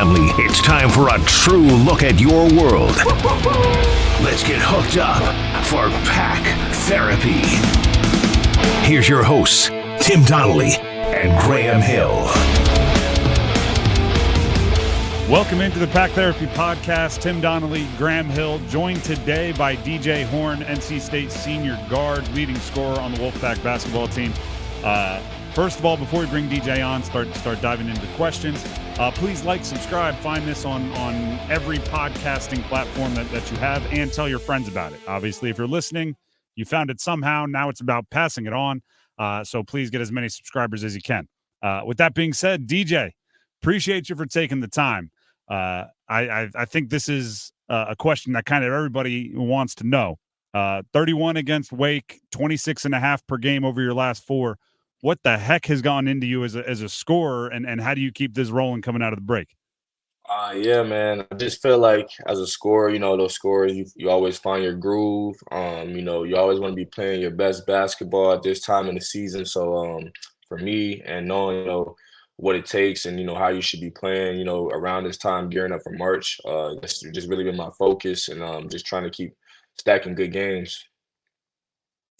family, it's time for a true look at your world. Let's get hooked up for Pack Therapy. Here's your hosts, Tim Donnelly and Graham Hill. Welcome into the Pack Therapy Podcast. Tim Donnelly, Graham Hill, joined today by DJ Horne, NC State senior guard, leading scorer on the Wolfpack basketball team. First of all, before we bring DJ on, start diving into questions, please like, subscribe, find this on every podcasting platform that you have, and tell your friends about it. Obviously, if you're listening, you found it somehow. Now it's about passing it on. So please get as many subscribers as you can. With that being said, DJ, appreciate you for taking the time. I think this is a question that kind of everybody wants to know. 31 against Wake, 26.5 per game over your last four. What the heck has gone into you as a scorer, and how do you keep this rolling coming out of the break? Yeah, man. I just feel like as a scorer, those scorers, you always find your groove. You always want to be playing your best basketball at this time in the season. So for me, and knowing, what it takes and, how you should be playing, around this time, gearing up for March, that's just really been my focus, and just trying to keep stacking good games.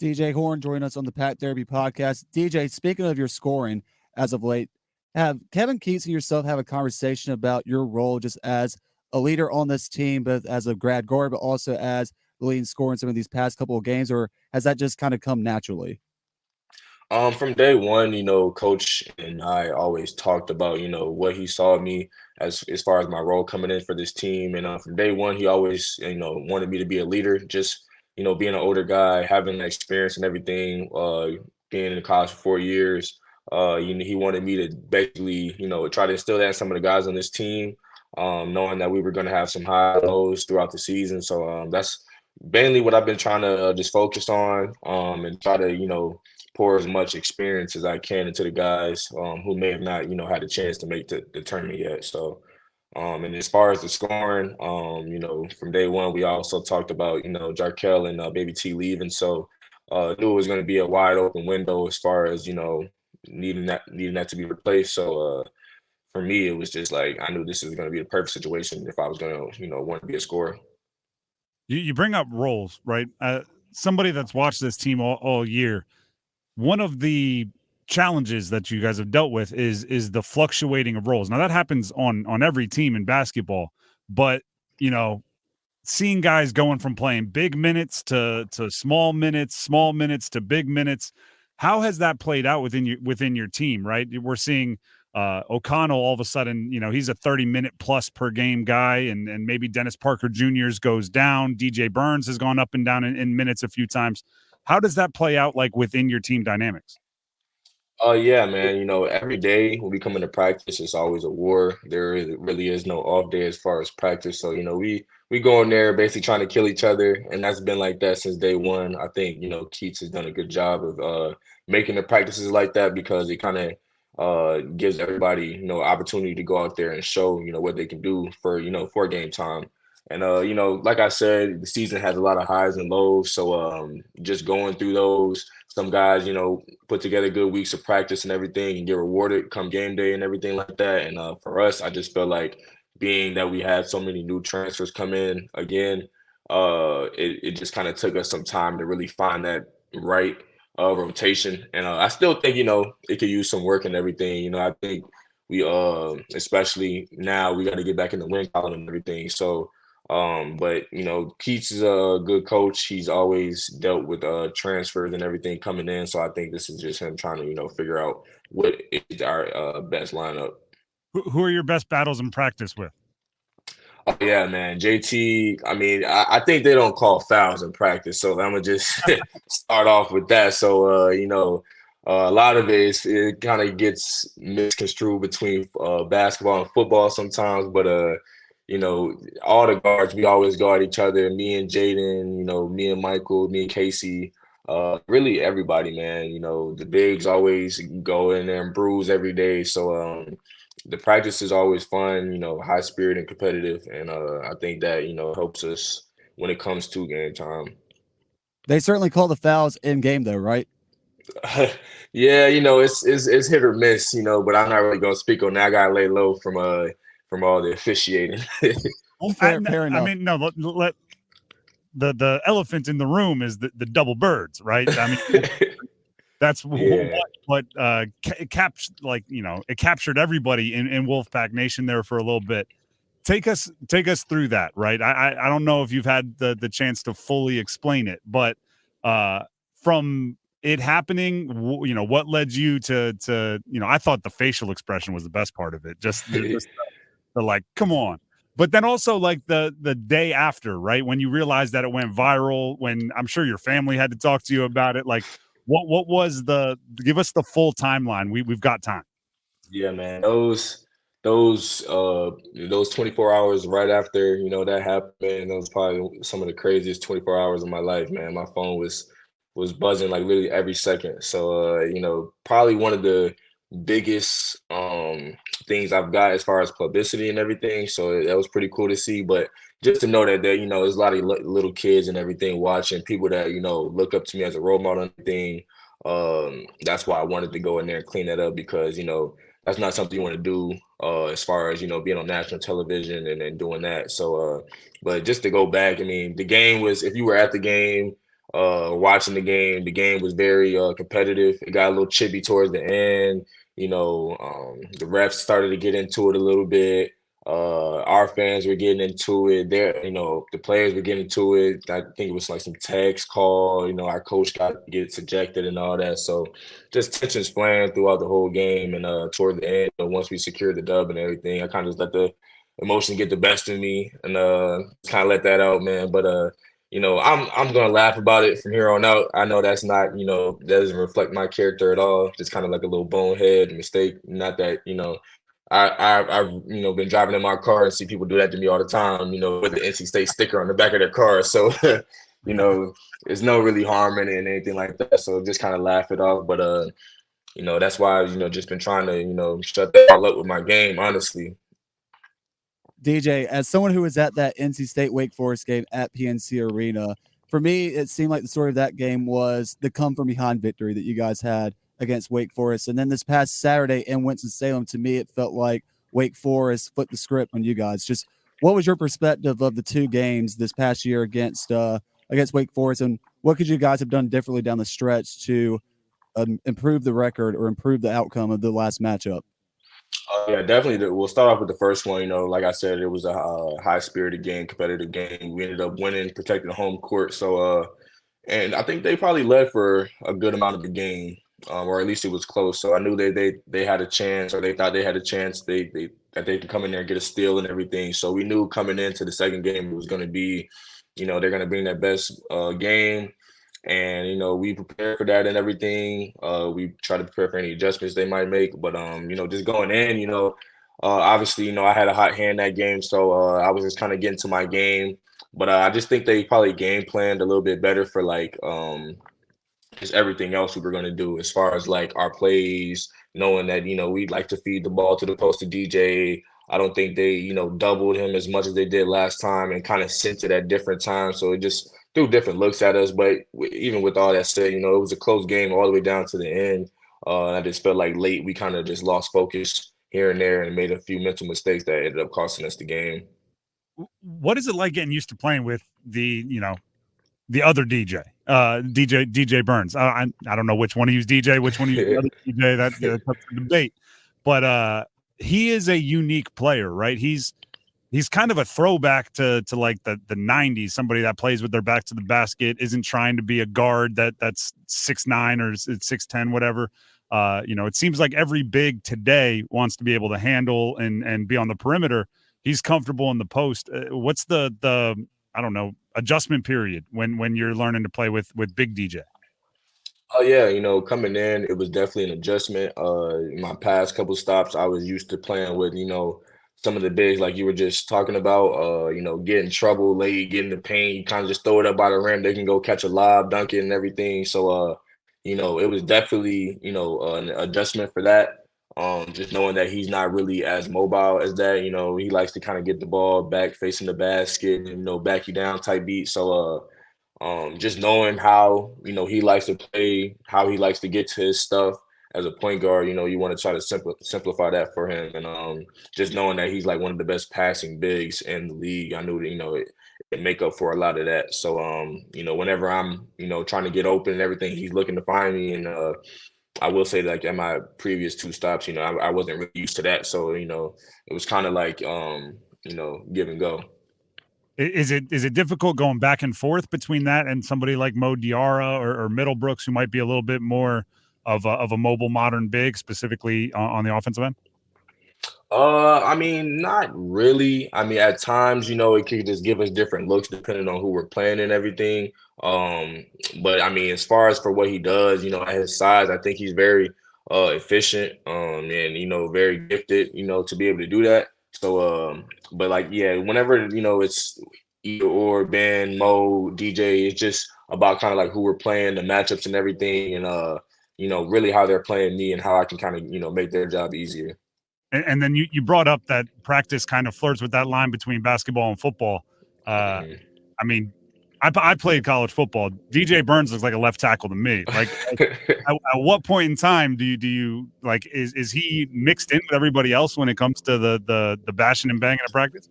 DJ Horne joining us on the Pack Therapy Podcast. DJ, speaking of your scoring as of late, have Kevin Keats and yourself have a conversation about your role just as a leader on this team, both as a grad guard, but also as the leading scorer in some of these past couple of games, or has that just kind of come naturally? From day one, Coach and I always talked about, what he saw me as far as my role coming in for this team. And from day one, he always, wanted me to be a leader, just being an older guy, having the experience and everything, being in college for 4 years, he wanted me to basically, try to instill that in some of the guys on this team, knowing that we were going to have some high lows throughout the season. So that's mainly what I've been trying to just focus on, and try to, pour as much experience as I can into the guys who may have not, had a chance to make the tournament yet. So, and as far as the scoring, from day one, we also talked about, Jarkel and Baby T leaving. So knew it was going to be a wide open window as far as, needing that to be replaced. So for me, it was just like, I knew this was going to be the perfect situation if I was going to, want to be a scorer. You bring up roles, right? Somebody that's watched this team all year, one of the challenges that you guys have dealt with is the fluctuating of roles. Now that happens on every team in basketball, but seeing guys going from playing big minutes to small minutes to big minutes, how has that played out within your team? Right, we're seeing O'Connell all of a sudden, he's a 30-minute plus per game guy, and maybe Dennis Parker Jr.'s goes down. DJ Burns has gone up and down in minutes a few times. How does that play out, like, within your team dynamics? Yeah, man. Every day when we come into practice, it's always a war. There really is no off day as far as practice. So, we go in there basically trying to kill each other, and that's been like that since day one. I think, Keats has done a good job of making the practices like that, because it kind of gives everybody, opportunity to go out there and show, what they can do for game time. And, like I said, the season has a lot of highs and lows. So just going through those, some guys, put together good weeks of practice and everything and get rewarded come game day and everything like that. And for us, I just feel like, being that we had so many new transfers come in again, it just kind of took us some time to really find that right rotation. And I still think, it could use some work and everything. I think we, especially now, we got to get back in the win column and everything. So, but Keats is a good coach. He's always dealt with transfers and everything coming in. So I think this is just him trying to figure out what is our best lineup. Who are your best battles in practice with? Oh yeah, man. JT. I mean, I think they don't call fouls in practice, so I'm gonna just start off with that. So a lot of it kind of gets misconstrued between basketball and football sometimes, but all the guards, we always guard each other. Me and Jaden, me and Michael, me and Casey, really everybody, man. The bigs always go in there and bruise every day. So the practice is always fun, high spirit and competitive. And I think that, helps us when it comes to game time. They certainly call the fouls in game though, right? Yeah, it's hit or miss, but I'm not really gonna speak on that. I gotta lay low from from all the officiating. Fair enough. I mean, no, let the elephant in the room is the double birds, right? I mean, that's Yeah. what it captured everybody in Wolfpack Nation there for a little bit. Take us through that, right? I don't know if you've had the chance to fully explain it, but from it happening, what led you to I thought the facial expression was the best part of it. Just the like, come on. But then also like the day after, right? When you realized that it went viral, when I'm sure your family had to talk to you about it, like what was give us the full timeline. We've got time. Yeah, man. Those 24 hours right after, that happened, man, that was probably some of the craziest 24 hours of my life, man. My phone was buzzing like literally every second. So probably one of the biggest things I've got as far as publicity and everything. So that was pretty cool to see. But just to know that there's a lot of little kids and everything watching, people that look up to me as a role model and everything. That's why I wanted to go in there and clean that up, because that's not something you want to do as far as being on national television and then doing that. So but just to go back, I mean, the game was, if you were at the game watching the game was very competitive. It got a little chippy towards the end. The refs started to get into it a little bit. Our fans were getting into it. The players were getting into it. I think it was like some text call. Our coach gets ejected and all that. So just tensions flaring throughout the whole game. And toward the end, once we secured the dub and everything, I kind of just let the emotion get the best of me and kind of let that out, man. But I'm gonna laugh about it from here on out. I know that's not, that doesn't reflect my character at all. Just kind of like a little bonehead mistake. Not that, I've been driving in my car and see people do that to me all the time, with the NC State sticker on the back of their car. So, there's no really harm in it and anything like that. So just kind of laugh it off. But that's why I've, just been trying to, shut that all up with my game, honestly. DJ, as someone who was at that NC State Wake Forest game at PNC Arena, for me, it seemed like the story of that game was the come from behind victory that you guys had against Wake Forest. And then this past Saturday in Winston-Salem, to me, it felt like Wake Forest flipped the script on you guys. Just what was your perspective of the two games this past year against Wake Forest, and what could you guys have done differently down the stretch to improve the record or improve the outcome of the last matchup? Yeah, definitely. We'll start off with the first one. Like I said, it was a high-spirited game, competitive game. We ended up winning, protecting the home court. So, and I think they probably led for a good amount of the game, or at least it was close. So I knew they had a chance, or they thought they had a chance. That they could come in there and get a steal and everything. So we knew coming into the second game it was going to be, they're going to bring their best game. And we prepared for that and everything. We try to prepare for any adjustments they might make, but just going in, obviously, I had a hot hand that game, so I was just kind of getting to my game. But I just think they probably game planned a little bit better for like just everything else we were going to do, as far as like our plays, knowing that we'd like to feed the ball to the post to DJ. I don't think they doubled him as much as they did last time, and kind of sent it at different times. So it just threw different looks at us. But even with all that said, it was a close game all the way down to the end. I just felt like late we kind of just lost focus here and there and made a few mental mistakes that ended up costing us the game. What is it like getting used to playing with the other DJ, DJ Burns? I don't know which one to use DJ, which one to use the other DJ. That's a debate. But he is a unique player, right? He's kind of a throwback to like the 90s, somebody that plays with their back to the basket, isn't trying to be a guard that's 6'9" or 6'10", whatever. It seems like every big today wants to be able to handle and be on the perimeter. He's comfortable in the post. What's the I don't know, adjustment period when you're learning to play with big DJ? Oh yeah, coming in, it was definitely an adjustment. In my past couple stops, I was used to playing with, some of the bigs like you were just talking about, get in trouble late, get in the paint, you kind of just throw it up by the rim. They can go catch a lob, dunk it and everything. So, it was definitely, an adjustment for that. Just knowing that he's not really as mobile as that, he likes to kind of get the ball back facing the basket and, back you down type beat. So, just knowing how, he likes to play, how he likes to get to his stuff, as a point guard, you want to try to simplify that for him. And just knowing that he's like one of the best passing bigs in the league, I knew that, it make up for a lot of that. So, whenever I'm, trying to get open and everything, he's looking to find me. And I will say, like, at my previous 2 stops, I wasn't really used to that. So, it was kind of like, give and go. Is it difficult going back and forth between that and somebody like Mo Diarra or Middlebrooks, who might be a little bit more of a mobile modern big, specifically on the offensive end? I mean, not really. I mean, at times, it could just give us different looks depending on who we're playing and everything. Um, but I mean, as far as for what he does, at his size, I think he's very efficient, and very gifted, to be able to do that. So but like, yeah, whenever, it's either or Ben, Mo, DJ, it's just about kind of like who we're playing, the matchups and everything, and really how they're playing me and how I can kind of, make their job easier. And then you brought up that practice kind of flirts with that line between basketball and football. Mhm. I mean, I played college football. DJ Burns looks like a left tackle to me. Like, at what point in time do you like, is he mixed in with everybody else when it comes to the bashing and banging at practice?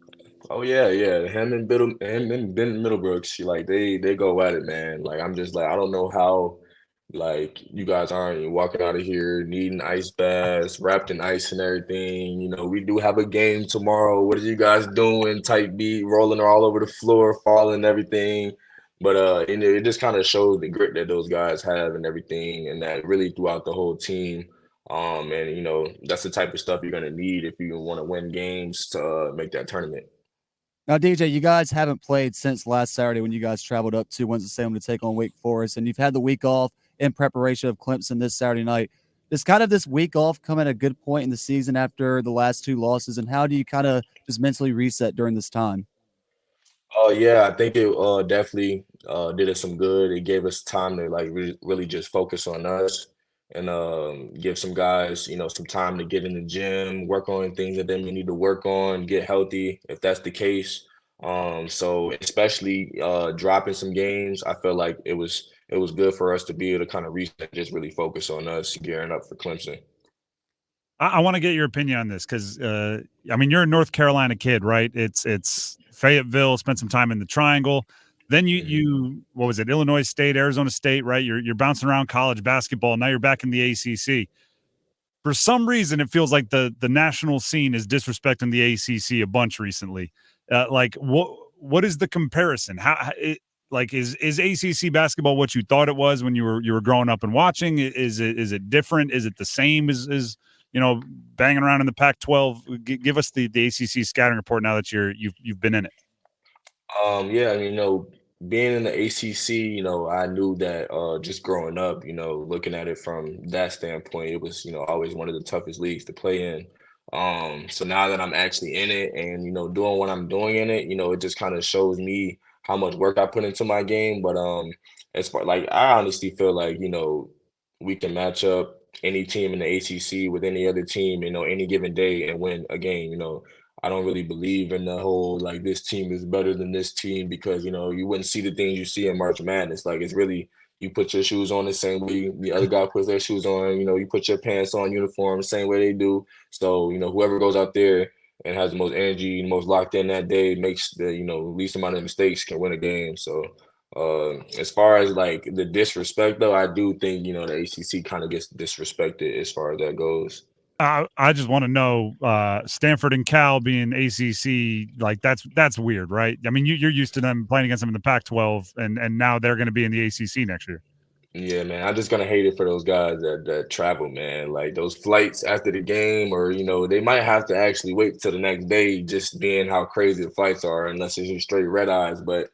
Oh yeah. Him and Ben Middlebrooks, like they go at it, man. Like I'm just like I don't know how, like you guys aren't walking out of here needing ice baths, wrapped in ice and everything. We do have a game tomorrow. What are you guys doing? Tight beat, rolling all over the floor, falling and everything. But it just kind of shows the grit that those guys have and everything, and that really throughout the whole team. And that's the type of stuff you're gonna need if you want to win games to make that tournament. Now, DJ, you guys haven't played since last Saturday when you guys traveled up to Winston-Salem to take on Wake Forest, and you've had the week off in preparation of Clemson this Saturday night. Does kind of this week off come at a good point in the season after the last 2 losses, and how do you kind of just mentally reset during this time? Oh yeah, I think it definitely did us some good. It gave us time to like really just focus on us and give some guys, some time to get in the gym, work on things that they may need to work on, get healthy if that's the case. So especially dropping some games, I feel like it was good for us to be able to kind of reset, just really focus on us gearing up for Clemson. I want to get your opinion on this because, I mean, you're a North Carolina kid, right? It's Fayetteville. Spent some time in the Triangle. Then you what was it? Illinois State, Arizona State, right? You're bouncing around college basketball. Now you're back in the ACC. For some reason, it feels like the national scene is disrespecting the ACC a bunch recently. Like, what is the comparison? Like is ACC basketball what you thought it was when you were growing up and watching? Is it different? Is it the same as banging around in the Pac-12? Give us the ACC scouting report now that you've been in it. Yeah, being in the ACC, I knew that just growing up, looking at it from that standpoint, it was, always one of the toughest leagues to play in. So now that I'm actually in it and, doing what I'm doing in it, it just kind of shows me how much work I put into my game. But as far like I honestly feel like, we can match up any team in the ACC with any other team, any given day and win a game. I don't really believe in the whole like this team is better than this team because you wouldn't see the things you see in March Madness. Like it's really you put your shoes on the same way the other guy puts their shoes on. You put your pants on uniform the same way they do. So whoever goes out there and has the most energy, the most locked in that day, makes the least amount of mistakes can win a game. So as far as like the disrespect though, I do think the ACC kind of gets disrespected as far as that goes. I just want to know, Stanford and Cal being ACC, like that's weird, right? I mean, you're used to them playing against them in the Pac-12, and now they're going to be in the ACC next year. Yeah, man, I'm just gonna hate it for those guys that travel, man. Like those flights after the game, or they might have to actually wait till the next day, just being how crazy the flights are, unless it's just straight red eyes. But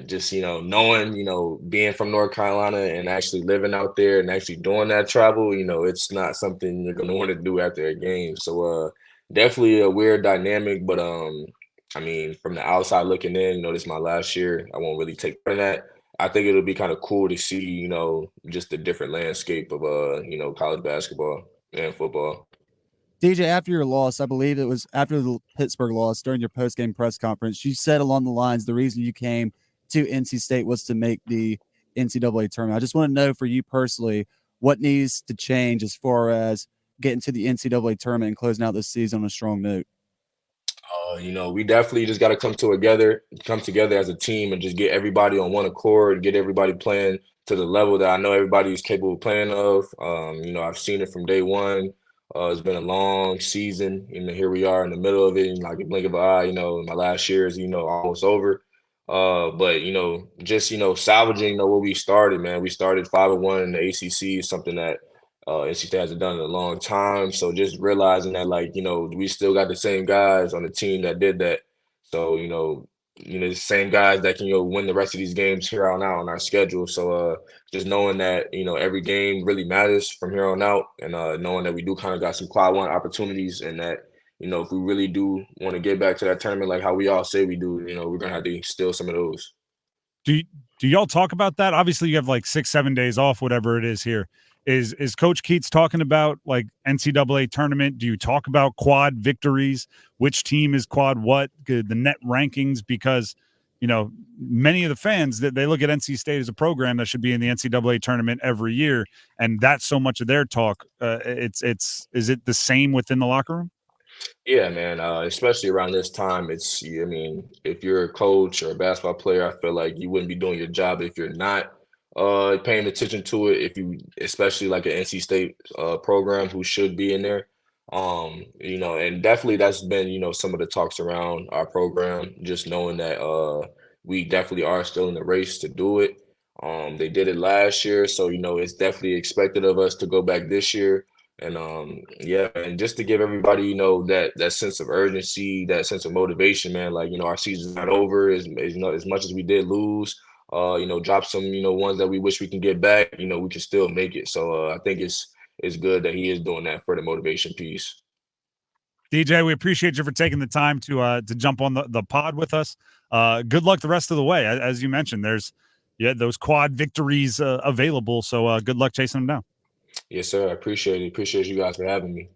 just knowing being from North Carolina and actually living out there and actually doing that travel, it's not something you're gonna want to do after a game. So definitely a weird dynamic, but I mean from the outside looking in, this is my last year. I won't really take part in that. I think it'll be kind of cool to see just the different landscape of college basketball and football. DJ, after your loss, I believe it was after the Pittsburgh loss during your post-game press conference, you said along the lines the reason you came to NC State was to make the NCAA tournament. I just want to know for you personally, what needs to change as far as getting to the NCAA tournament and closing out this season on a strong note? We definitely just got to come together as a team and just get everybody on one accord, get everybody playing to the level that I know everybody is capable of playing of. I've seen it from day one. It's been a long season. Here we are in the middle of it, and like a blink of an eye, my last year is, almost over. But just salvaging, what we started, man. We started 5-1 in the ACC, something that NC State hasn't done in a long time. So just realizing that, we still got the same guys on the team that did that. So, the same guys that can, win the rest of these games here on out on our schedule. So just knowing that, every game really matters from here on out, and knowing that we do kind of got some quad one opportunities, and that, if we really do want to get back to that tournament, like how we all say we do, we're going to have to steal some of those. Do y'all talk about that? Obviously, you have like 6-7 days off, whatever it is here. Is Coach Keats talking about like NCAA tournament? Do you talk about quad victories? Which team is quad what? The net rankings? Because, many of the fans that they look at NC State as a program that should be in the NCAA tournament every year, and that's so much of their talk. Is it the same within the locker room? Yeah, man. Especially around this time, if you're a coach or a basketball player, I feel like you wouldn't be doing your job if you're not paying attention to it. Especially like an NC State program who should be in there. And definitely that's been, some of the talks around our program, just knowing that we definitely are still in the race to do it. They did it last year, so it's definitely expected of us to go back this year. And and just to give everybody, that sense of urgency, that sense of motivation, man. Like, our season's not over. As much as we did lose, drop some, ones that we wish we can get back, we can still make it. So I think it's good that he is doing that for the motivation piece. DJ, we appreciate you for taking the time to jump on the pod with us. Good luck the rest of the way. As you mentioned, there's those quad victories available. So good luck chasing them down. Yes, sir. I appreciate it. Appreciate you guys for having me.